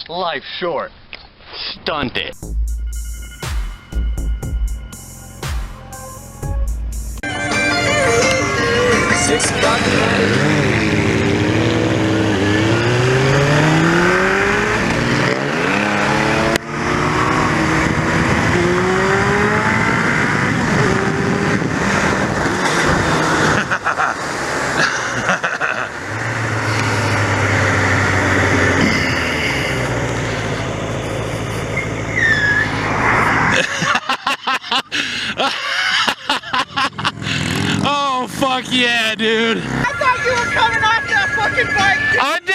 Life's short. Stunt it. Oh, fuck yeah, dude. I thought you were coming off that fucking bike. I did.